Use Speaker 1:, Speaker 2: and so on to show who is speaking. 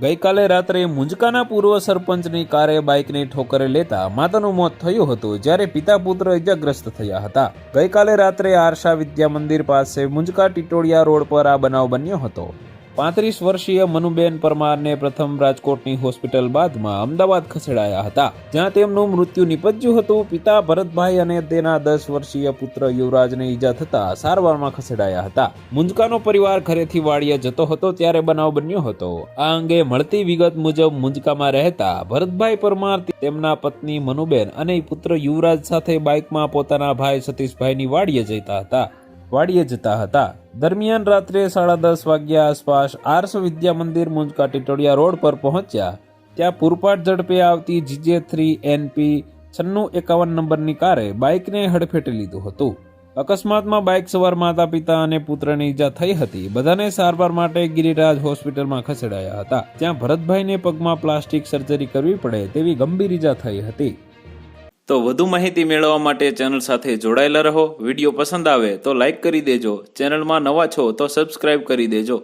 Speaker 1: ગઈકાલે રાત્રે મુંજકાના પૂર્વ સરપંચની કારે બાઇકની ઠોકરે લેતા માતાનું મોત થયું હતું, જ્યારે પિતા પુત્ર ઇજાગ્રસ્ત થયા હતા. ગઈકાલે રાત્રે આરશા વિદ્યા મંદિર પાસે મુંજકા ટીટોળિયા રોડ પર આ બનાવ બન્યો હતો. 35 વર્ષીય મનુબેન પરમારને પ્રથમ રાજકોટની હોસ્પિટલ બાદમાં અમદાવાદ ખસેડાયા હતા, જ્યાં તેમનું મૃત્યુ નિપજ્યું હતું. પિતા ભરતભાઈ અને તેના 10 વર્ષીય પુત્ર યુવરાજને ઈજા થતા સારવારમાં ખસેડાયા હતા. મુંજકાનો પરિવાર ઘરેથી વાડીએ જતો હતો ત્યારે બનાવ બન્યો હતો. આ અંગે મળતી વિગત મુજબ મુંજકામાં રહેતા ભરતભાઈ પરમાર તેમના પત્ની મનુબેન અને પુત્ર યુવરાજ સાથે બાઇકમાં પોતાના ભાઈ સતીશભાઈની વાડીએ જતા હતા. દરમિયાન રાત્રે 10:30 વાગ્યા આસપાસ આર્ષ વિદ્યા મંદિર મુંજકા ટીટોળિયા રોડ પર પહોંચ્યા. ત્યાં પૂરપાટ ઝડપે આવતી GJ3NP 9651 નંબરની કારે બાઇકને હડફેટે લીધું હતું. અકસ્માતમાં બાઇક સવાર માતા પિતા અને પુત્રને ઈજા થઈ હતી. બધાને સારવાર માટે ગિરિરાજ હોસ્પિટલમાં ખસેડાયા હતા, જ્યાં ભરતભાઈને પગમાં પ્લાસ્ટિક સર્જરી કરવી પડે તેવી ગંભીર ઈજા થઈ હતી. તો વધુ માહિતી મેળવવા માટે ચેનલ સાથે જોડાયેલા રહો. વિડીયો પસંદ આવે તો લાઈક કરી દેજો. ચેનલમાં નવા છો તો સબસ્ક્રાઇબ કરી દેજો.